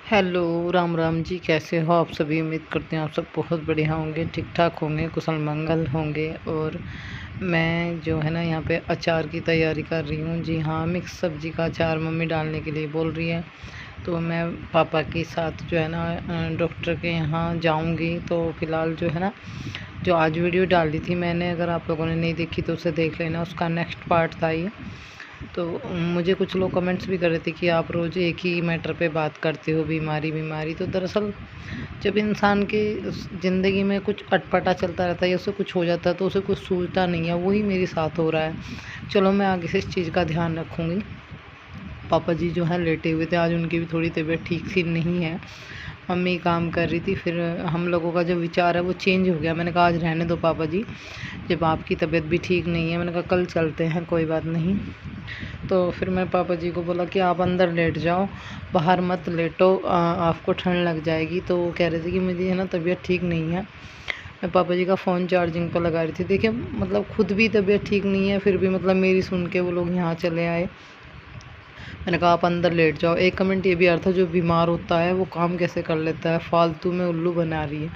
Hello, Ram Ram ji. कैसे हो आप सभी? उम्मीद करते हैं आप सब बहुत बढ़िया होंगे, ठीक ठाक होंगे, कुशल मंगल होंगे। और मैं जो है ना यहाँ पे अचार की तैयारी कर रही हूँ। जी हाँ, मिक्स सब्ज़ी का अचार मम्मी डालने के लिए बोल रही है। तो मैं पापा के साथ जो है ना डॉक्टर के यहाँ जाऊँगी। तो फ़िलहाल जो है ना, जो आज वीडियो डाली थी मैंने, अगर आप लोगों ने नहीं देखी तो उसे देख लेना, उसका नेक्स्ट पार्ट था ये। तो मुझे कुछ लोग कमेंट्स भी कर रहे थे कि आप रोज़ एक ही मैटर पे बात करते हो, बीमारी बीमारी। तो दरअसल जब इंसान की ज़िंदगी में कुछ अटपटा चलता रहता है या उसे कुछ हो जाता है तो उसे कुछ सूझता नहीं है, वही मेरे साथ हो रहा है। चलो, मैं आगे से इस चीज़ का ध्यान रखूँगी। पापा जी जो हैं लेटे हुए थे, आज उनकी भी थोड़ी तबीयत ठीक सी नहीं है। मम्मी काम कर रही थी, फिर हम लोगों का जो विचार है वो चेंज हो गया। मैंने कहा आज रहने दो पापा जी, जब आपकी तबीयत भी ठीक नहीं है, मैंने कहा कल चलते हैं, कोई बात नहीं। तो फिर मैं पापा जी को बोला कि आप अंदर लेट जाओ, बाहर मत लेटो, आपको ठंड लग जाएगी। तो वो कह रहे थे कि मुझे है ना तबीयत ठीक नहीं है। मैं पापा जी का फ़ोन चार्जिंग पर लगा रही थी। देखिए, मतलब खुद भी तबीयत ठीक नहीं है, फिर भी मतलब मेरी सुन के वो लोग यहाँ चले आए। मैंने कहा आप अंदर लेट जाओ। एक कमेंट ये भी आ रहा था, जो बीमार होता है वो काम कैसे कर लेता है, फालतू में उल्लू बना रही है।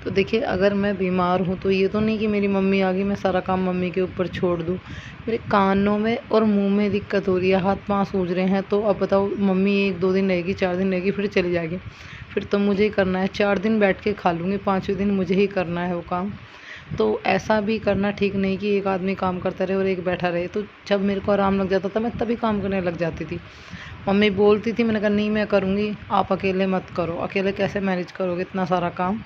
तो देखिए, अगर मैं बीमार हूँ तो ये तो नहीं कि मेरी मम्मी आ गई मैं सारा काम मम्मी के ऊपर छोड़ दूँ। मेरे कानों में और मुंह में दिक्कत हो रही है, हाथ पाँव सूज रहे हैं। तो अब बताओ, मम्मी 1-2 दिन रहेगी, 4 दिन रहेगी, फिर चली जाएगी। फिर तो मुझे ही करना है। 4 दिन बैठ के खा लूँगी, 5वें दिन मुझे ही करना है वो काम। तो ऐसा भी करना ठीक नहीं कि एक आदमी काम करता रहे और एक बैठा रहे। तो जब मेरे को आराम लग जाता था, मैं तभी काम करने लग जाती थी। मम्मी बोलती थी, मैंने कहा नहीं मैं करूँगी, आप अकेले मत करो। अकेले कैसे मैनेज करोगे? इतना सारा काम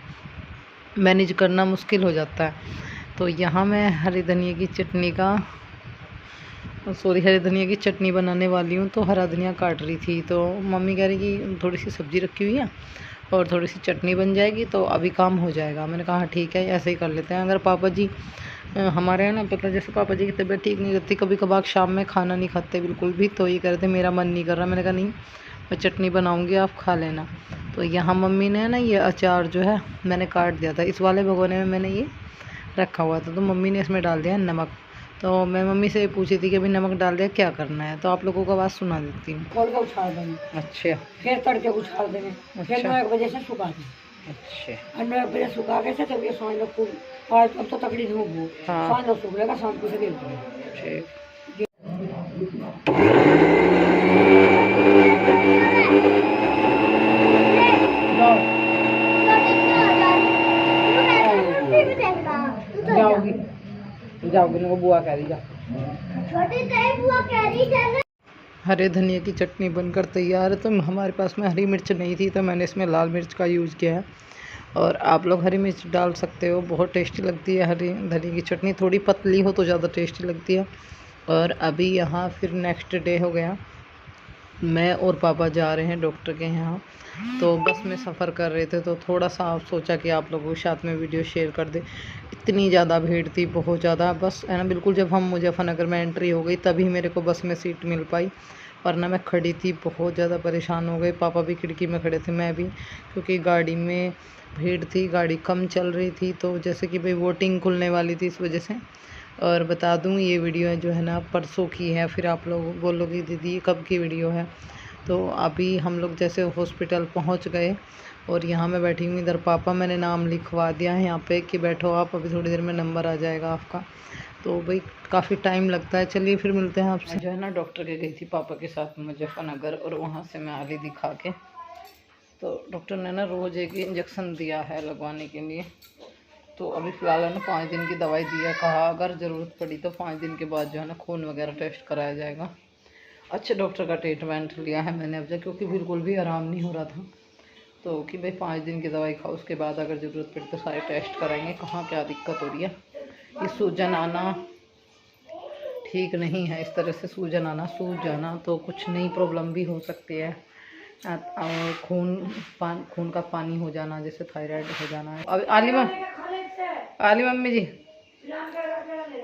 मैनेज करना मुश्किल हो जाता है। तो यहाँ मैं हरी धनिया की चटनी बनाने वाली हूँ। तो हरा धनिया काट रही थी, तो मम्मी कह रही कि थोड़ी सी सब्ज़ी रखी हुई है और थोड़ी सी चटनी बन जाएगी तो अभी काम हो जाएगा। मैंने कहा हाँ ठीक है, ऐसे ही कर लेते हैं। अगर पापा जी हमारे यहाँ ना, पता जैसे पापा जी की तबीयत ठीक नहीं रहती, कभी कभार शाम में खाना नहीं खाते बिल्कुल भी, तो ये कह रहे थे मेरा मन नहीं कर रहा। मैंने कहा नहीं, मैं चटनी बनाऊँगी, आप खा लेना। तो यहाँ मम्मी ने ना ये अचार जो है मैंने काट दिया था, इस वाले भगोने में मैंने ये रखा हुआ था। तो मम्मी ने इसमें डाल दिया नमक। तो मैं मम्मी से पूछी थी कि अभी नमक डाल दिया क्या करना है, तो आप लोगों को आवाज़ सुना देती हूँ। खोल के उछाल देंगे, अच्छा फिर तड़के उछाल देंगे, फिर अच्छा 9 बजे से सुखा देंगे। अच्छा। और 9 बजे सुखा के से तब ये सांझ लोग खूब, और अब तो तकड़ी धूप हो, हाँ सांझ लोग सूख लेगा, शाम को से गिर ठीक। जाओगी जाओगी ना, बुआ कह रही जा। हरे धनिया की चटनी बनकर तैयार है। तो हमारे पास में हरी मिर्च नहीं थी, तो मैंने इसमें लाल मिर्च का यूज़ किया है। और आप लोग हरी मिर्च डाल सकते हो, बहुत टेस्टी लगती है। हरी धनिया की चटनी थोड़ी पतली हो तो ज़्यादा टेस्टी लगती है। और अभी यहाँ फिर नेक्स्ट डे हो गया, मैं और पापा जा रहे हैं डॉक्टर के यहाँ। तो बस में सफ़र कर रहे थे, तो थोड़ा सा आप सोचा कि आप लोगों के साथ में वीडियो शेयर कर दे। इतनी ज़्यादा भीड़ थी, बहुत ज़्यादा। बस है ना, बिल्कुल जब हम मुजफ्फरनगर में एंट्री हो गई तभी मेरे को बस में सीट मिल पाई, वरना मैं खड़ी थी, बहुत ज़्यादा परेशान हो गई। पापा भी खिड़की में खड़े थे, मैं भी, क्योंकि गाड़ी में भीड़ थी, गाड़ी कम चल रही थी। तो जैसे कि भाई वोटिंग खुलने वाली थी, इस वजह से। और बता दूं, ये वीडियो जो है ना परसों की है, फिर आप लोग बोलोगे दीदी कब की वीडियो है। तो अभी हम लोग जैसे हॉस्पिटल पहुंच गए और यहाँ मैं बैठी हूँ। इधर पापा, मैंने नाम लिखवा दिया है यहाँ पे कि बैठो आप, अभी थोड़ी देर में नंबर आ जाएगा आपका। तो भाई काफ़ी टाइम लगता है। चलिए फिर मिलते हैं आपसे। जो है ना डॉक्टर के गई थी पापा के साथ मुजफ्फरनगर, और वहाँ से मैं आ गई दिखा के। तो डॉक्टर ने ना रोज़ एक इंजेक्शन दिया है लगवाने के लिए। तो अभी फ़िलहाल है ना 5 दिन की दवाई दी है, कहा अगर ज़रूरत पड़ी तो 5 दिन के बाद जो है ना खून वगैरह टेस्ट कराया जाएगा। अच्छे डॉक्टर का ट्रीटमेंट लिया है मैंने अब तक, क्योंकि बिल्कुल भी आराम नहीं हो रहा था। तो कि भाई 5 दिन की दवाई खाओ, उसके बाद अगर ज़रूरत पड़ी तो सारे टेस्ट कराएंगे, कहाँ क्या दिक्कत हो रही है। ये सूजन आना ठीक नहीं है, इस तरह से सूजन आना, सूज जाना तो कुछ नई प्रॉब्लम भी हो सकती है। और खून का पानी हो जाना, जैसे थायराइड हो जाना है। अब आली मम्मी जी,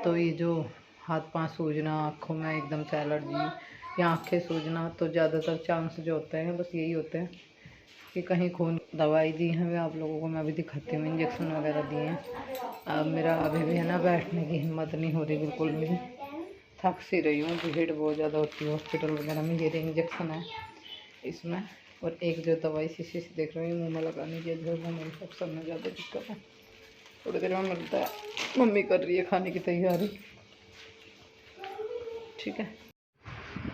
तो ये जो हाथ पांव सूजना, आँखों में एकदम से एलर्जी या आँखें सूजना, तो ज़्यादातर चांस जो होते हैं बस यही होते हैं कि कहीं खून। दवाई दी है मैं आप लोगों को, मैं अभी दिखाती हूँ, इंजेक्शन वगैरह दिए हैं। अब मेरा अभी भी है ना बैठने की हिम्मत नहीं हो रही बिल्कुल भी, थक सी रही हूँ, भीड़ बहुत ज़्यादा होती है हॉस्पिटल वगैरह में। ये इंजेक्शन है, इसमें और एक जो दवाई शीशी से देख रहे हो मुँह में लगाने की, जो मुँह में इन्फेक्शन में ज़्यादा दिक्कत है। थोड़ी देर में मिलता है। मम्मी कर रही है खाने की तैयारी, ठीक है।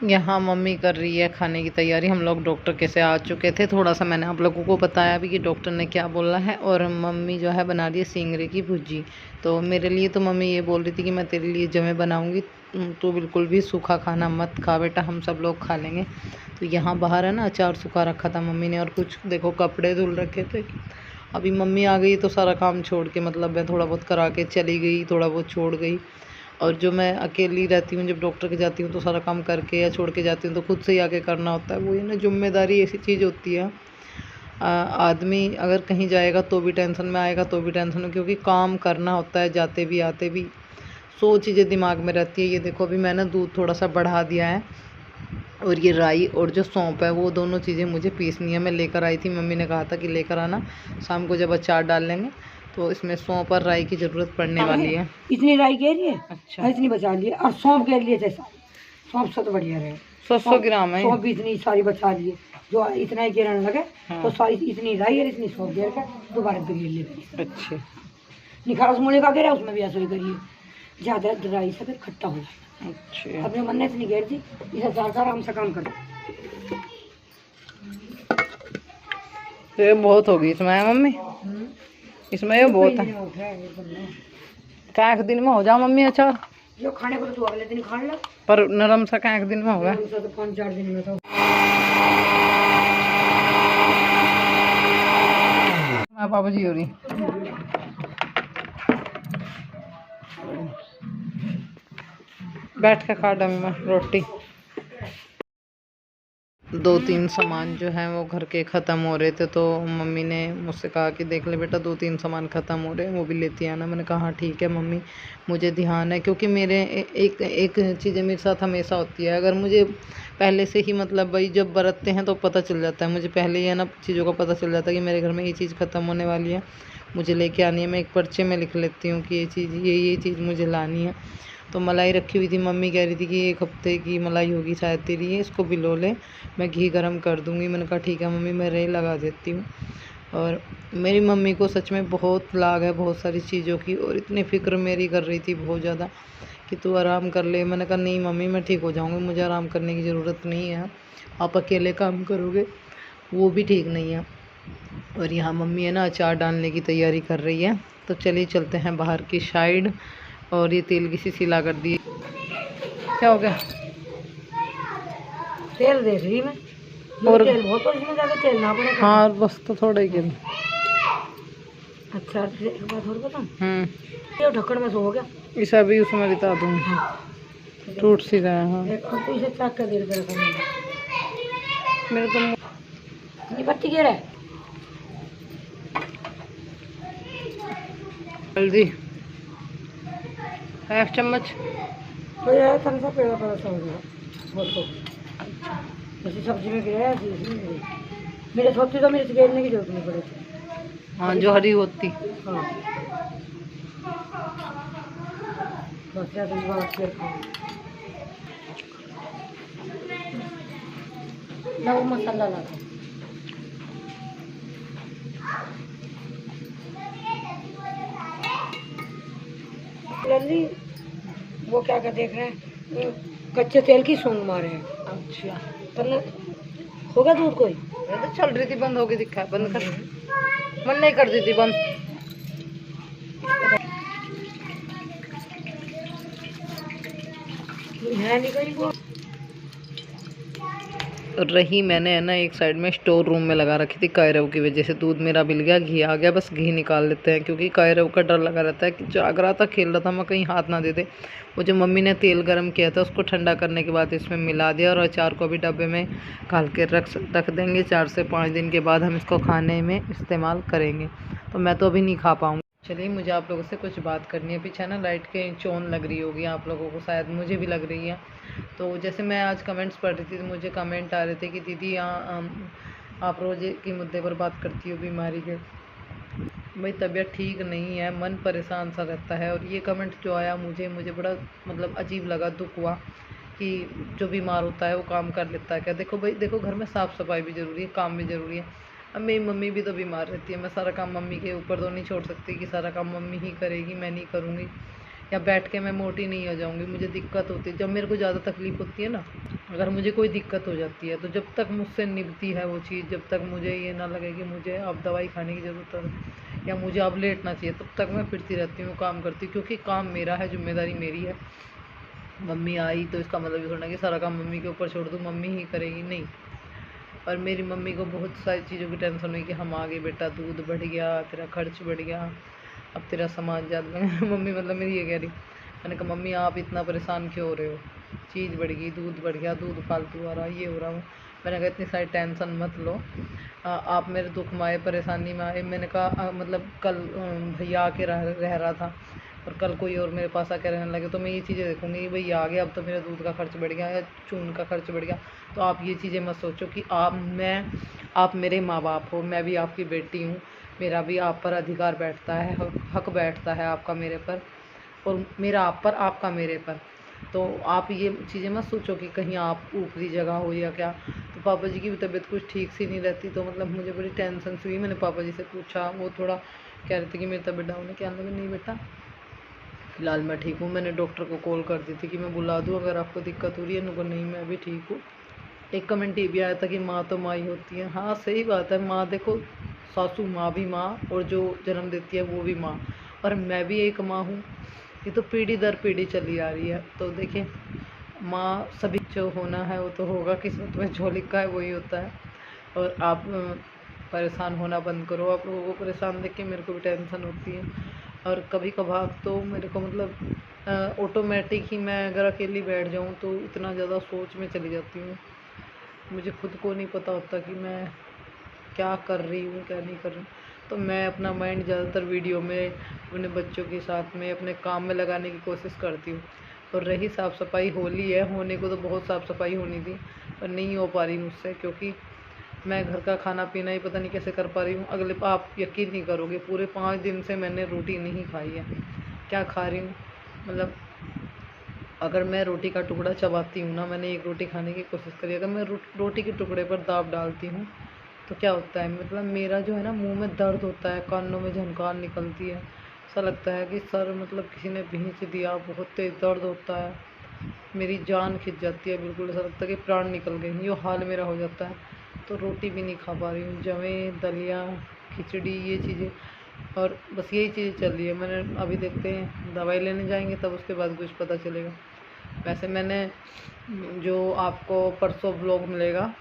यहाँ मम्मी कर रही है खाने की तैयारी। हम लोग डॉक्टर के से आ चुके थे, थोड़ा सा मैंने आप लोगों को बताया भी कि डॉक्टर ने क्या बोला है। और मम्मी जो है बना रही है सिंगरे की भुजी। तो मेरे लिए तो मम्मी ये बोल रही थी कि मैं तेरे लिए जमे बनाऊँगी, तो बिल्कुल भी सूखा खाना मत खा बेटा, हम सब लोग खा लेंगे। तो यहाँ बाहर है ना अचार सूखा रखा था मम्मी ने, और कुछ देखो कपड़े धुल रखे थे। अभी मम्मी आ गई तो सारा काम छोड़ के, मतलब मैं थोड़ा बहुत करा के चली गई, थोड़ा बहुत छोड़ गई। और जो मैं अकेली रहती हूँ, जब डॉक्टर के जाती हूँ तो सारा काम करके या छोड़ के जाती हूँ तो खुद से ही आके करना होता है। वो ये ना जिम्मेदारी ऐसी चीज़ होती है। आदमी अगर कहीं जाएगा तो भी टेंशन में, आएगा तो भी टेंशन में, क्योंकि काम करना होता है जाते भी आते भी। 100 चीज़ें दिमाग में रहती है। ये देखो अभी मैंने दूध थोड़ा सा बढ़ा दिया है, और ये राई और जो सौंफ है वो दोनों चीज़ें मुझे पीसनी है। मैं लेकर आई थी, मम्मी ने कहा था कि लेकर आना, शाम को जब अचार डाल लेंगे तो इसमें सौंफ और राई की ज़रूरत पड़ने वाली है। इतनी राई कह रही है, अच्छा, इतनी बचा लिए, और सौंफ कह लिए थे सारी। सौंफ से तो बढ़िया रहे। 100 ग्राम है। सौंफ भी इतनी सारी बचा लिए, जो इतना ही गिरने लगे। हाँ। तो सारी इतनी राई और इतनी सौंफ गिर के दोबारा गिर लिए। अच्छे, निखारस मूली का गिरा, उसमें भी ऐसा ही करिए, ज़्यादा राई से फिर खट्टा हो जाए। अच्छे। अपने मन ने इतनी गिर दी, इसे चार आराम से काम कर। तो ये बहुत होगी इसमें है मम्मी, इसमें ये बहुत है। क्या एक दिन में हो जाओ मम्मी अचार? जो खाने को तो तू अगले दिन खा ले, पर नरम सा क्या एक दिन में होगा? तो 5-4 दिन में तो। पापा जी हो रही बैठ के खा डमी में रोटी। 2-3 सामान जो है वो घर के ख़त्म हो रहे थे, तो मम्मी ने मुझसे कहा कि देख ले बेटा 2-3 सामान ख़त्म हो रहे हैं, वो भी लेती आना। मैंने कहा हाँ ठीक है मम्मी, मुझे ध्यान है, क्योंकि मेरे एक चीज़ें मेरे साथ हमेशा होती है। अगर मुझे पहले से ही, मतलब भाई जब बरतते हैं तो पता चल जाता है, मुझे पहले ही है ना चीज़ों का पता चल जाता है कि मेरे घर में ये चीज़ ख़त्म होने वाली है, मुझे लेके आनी है। मैं एक पर्चे में लिख लेती हूँ कि ये चीज़ मुझे लानी है। तो मलाई रखी हुई थी, मम्मी कह रही थी कि 1 हफ्ते की मलाई होगी शायद तेरी, ये इसको बिलो ले, मैं घी गरम कर दूँगी। मैंने कहा ठीक है मम्मी, मैं रेल लगा देती हूँ। और मेरी मम्मी को सच में बहुत लाग है बहुत सारी चीज़ों की, और इतनी फ़िक्र मेरी कर रही थी बहुत ज़्यादा कि तू आराम कर ले। मैंने कहा नहीं मम्मी, मैं ठीक हो जाऊँगी, मुझे आराम करने की ज़रूरत नहीं है, आप अकेले काम करोगे वो भी ठीक नहीं है। और यहाँ मम्मी है ना अचार डालने की तैयारी कर रही है। तो चलिए चलते हैं बाहर की साइड। और ये तेल की शीशी ला कर दी, क्या हो गया? तेल देख रही मैं, और तेल बहुत, और इसमें ज़्यादा तेल ना पड़े। हाँ बस तो थोड़ा ही गिर। अच्छा एक बात और बताऊँ, हम्म, ये ढक्कन में सो हो गया, इसे भी उसमें रिता दूँ, टूट सी रहा है। हाँ एक तो इसे चाक कर देर कर मेरे तो ये पत्ती गिर है। हल्दी 1 चम्मच। तो यार थोड़ा सा पेड़ा पड़ा सा हो गया बहुत हो, जैसे सब्जी में गिरा है ऐसे इसमें गिरी। मेरे सोचते तो मेरे से गिरने की जरूरत नहीं पड़ी थी। हाँ जो हरी होती। हाँ बस यार तुम बात कर खाओ ना, वो मसाला लगा लल्ली, वो क्या कर देख रहे हैं, कच्चे तेल की सूंघ मारे हैं। अच्छा, पर हो गया दूध कोई, ये तो चल रही थी, बंद हो गई, दिखा बंद कर, मन नहीं कर दी थी बंद। है नहीं कहीं वो। रही मैंने है ना एक साइड में स्टोर रूम में लगा रखी थी कायरव की वजह से। दूध मेरा बिल गया, घी आ गया, बस घी निकाल लेते हैं, क्योंकि कायरव का डर लगा रहता है कि जाग रहा था, खेल रहा था, मैं कहीं हाथ ना दे दे। वो जो मम्मी ने तेल गरम किया था उसको ठंडा करने के बाद इसमें मिला दिया, और अचार को भी डब्बे में घाल के रख देंगे। 4 से 5 दिन के बाद हम इसको खाने में इस्तेमाल करेंगे। तो मैं तो अभी नहीं खा पाऊँगी। चलिए मुझे आप लोगों से कुछ बात करनी है। पीछे ना लाइट के चोन लग रही होगी आप लोगों को, शायद मुझे भी लग रही है। तो जैसे मैं आज कमेंट्स पढ़ रही थी तो मुझे कमेंट आ रहे थे कि दीदी आप रोज़ एक ही मुद्दे पर बात करती हो, बीमारी के। भाई तबीयत ठीक नहीं है, मन परेशान सा रहता है। और ये कमेंट जो आया मुझे बड़ा मतलब अजीब लगा, दुख हुआ कि जो बीमार होता है वो काम कर लेता है क्या। देखो भाई, देखो घर में साफ़ सफाई भी ज़रूरी है, काम भी ज़रूरी है। अब मेरी मम्मी भी तो बीमार रहती है, मैं सारा काम मम्मी के ऊपर तो नहीं छोड़ सकती कि सारा काम मम्मी ही करेगी, मैं नहीं करूँगी, या बैठ के मैं मोटी नहीं हो जाऊँगी। मुझे दिक्कत होती है जब मेरे को ज़्यादा तकलीफ़ होती है ना, अगर मुझे कोई दिक्कत हो जाती है तो जब तक मुझसे निभती है वो चीज़, जब तक मुझे ये ना लगे कि मुझे अब दवाई खाने की ज़रूरत है या मुझे अब लेटना चाहिए, तब तक मैं फिरती रहती हूँ, काम करती हूँ, क्योंकि काम मेरा है, जिम्मेदारी मेरी है। मम्मी आई तो इसका मतलब ये थोड़ा कि सारा काम मम्मी के ऊपर छोड़ दूँ, मम्मी ही करेगी, नहीं। और मेरी मम्मी को बहुत सारी चीज़ों की टेंशन हुई कि हम आगे बेटा, दूध बढ़ गया, तेरा खर्च बढ़ गया, अब तेरा सामान ज़्यादा मम्मी मतलब मेरी ये कह रही। मैंने कहा मम्मी आप इतना परेशान क्यों हो रहे हो, चीज़ बढ़ गई, दूध बढ़ गया, दूध फालतू आ रहा, ये हो रहा हो। मैंने कहा इतनी सारी टेंशन मत लो, आप मेरे दुख में आए, परेशानी में आए। मैंने कहा मतलब कल भैया आके रह रहा था और कल कोई और मेरे पास आके रहने लगे तो मैं ये चीज़ें देखूँगी, भैया आ गया अब तो मेरा दूध का खर्च बढ़ गया या चून का खर्च बढ़ गया। तो आप ये चीज़ें मत सोचो कि आप मेरे माँ बाप हो, मैं भी आपकी बेटी हूँ, मेरा भी आप पर अधिकार बैठता है, हक बैठता है आपका मेरे पर, और मेरा आप पर, आपका मेरे पर। तो आप ये चीज़ें मत सोचो कि कहीं आप ऊपरी जगह हो या क्या। तो पापा जी की भी तबीयत कुछ ठीक सी नहीं रहती, तो मतलब मुझे बड़ी टेंशन सी हुई। मैंने पापा जी से पूछा, वो थोड़ा कह रहे थे कि मेरी तबीयत डाउन है, क्या लगा, नहीं बेटा फ़िलहाल मैं ठीक हूँ। मैंने डॉक्टर को कॉल कर दी थी कि मैं बुला दूँ अगर आपको दिक्कत हो रही है, उनको नहीं मैं अभी ठीक हूँ। एक कमेंट ये भी आया था कि माँ तो माँ ही होती है। हाँ सही बात है, माँ देखो, सासू माँ भी माँ और जो जन्म देती है वो भी माँ, और मैं भी एक माँ हूँ। ये तो पीढ़ी दर पीढ़ी चली आ रही है। तो देखिए, माँ सभी जो होना है वो तो होगा, किस्मत में जो लिखा है वही होता है। और आप परेशान होना बंद करो। आप लोगों को परेशान देख के मेरे को भी टेंशन होती है, और कभी कभार तो मेरे को मतलब ऑटोमेटिक ही मैं अगर अकेली बैठ जाऊँ तो इतना ज़्यादा सोच में चली जाती हूँ, मुझे खुद को नहीं पता होता कि मैं क्या कर रही हूँ क्या नहीं कर रही हूँ। तो मैं अपना माइंड ज़्यादातर वीडियो में, अपने बच्चों के साथ में, अपने काम में लगाने की कोशिश करती हूँ। और रही साफ़ सफाई, होली है, होने को तो बहुत साफ़ सफाई होनी थी पर नहीं हो पा रही मुझसे, क्योंकि मैं घर का खाना पीना ही पता नहीं कैसे कर पा रही हूँ। अगले आप यकीन नहीं करोगे, पूरे 5 दिन से मैंने रोटी नहीं खाई है। क्या खा रही हूँ, मतलब अगर मैं रोटी का टुकड़ा चबाती हूँ ना, मैंने एक रोटी खाने की कोशिश करी, अगर मैं रोटी के टुकड़े पर दाब डालती हूँ तो क्या होता है, मतलब मेरा जो है ना मुंह में दर्द होता है, कानों में झनकार निकलती है, ऐसा लगता है कि सर मतलब किसी ने भींच दिया, बहुत तेज़ दर्द होता है, मेरी जान खिंच जाती है, बिल्कुल ऐसा लगता है कि प्राण निकल गए, यो हाल मेरा हो जाता है। तो रोटी भी नहीं खा पा रही हूँ, जवें दलिया खिचड़ी ये चीज़ें, और बस यही चीज़ें चल रही है। मैंने अभी देखते हैं, दवाई लेने जाएंगे तब उसके बाद कुछ पता चलेगा। वैसे मैंने जो आपको परसों ब्लॉग मिलेगा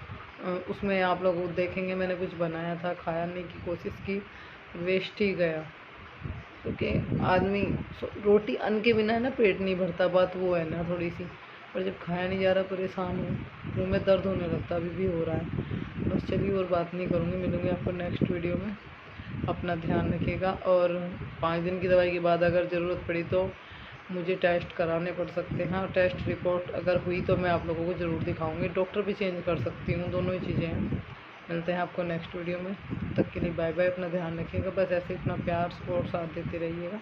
उसमें आप लोग देखेंगे, मैंने कुछ बनाया था, खाने की कोशिश की, वेस्ट ही गया, क्योंकि आदमी रोटी अन्न के बिना है ना पेट नहीं भरता, बात वो है ना थोड़ी सी। पर जब खाया नहीं जा रहा, परेशान हूँ, मुँह में दर्द होने लगता, अभी भी हो रहा है। बस चलिए, और बात नहीं करूँगी, मिलूँगी आपको नेक्स्ट वीडियो में। अपना ध्यान रखिएगा, और 5 दिन की दवाई के बाद अगर ज़रूरत पड़ी तो मुझे टेस्ट कराने पड़ सकते हैं, और टेस्ट रिपोर्ट अगर हुई तो मैं आप लोगों को ज़रूर दिखाऊंगी। डॉक्टर भी चेंज कर सकती हूँ, दोनों ही चीज़ें हैं। मिलते हैं आपको नेक्स्ट वीडियो में, तब तक के लिए बाय बाय, अपना ध्यान रखिएगा। बस ऐसे इतना प्यार सपोर्ट साथ देते रहिएगा।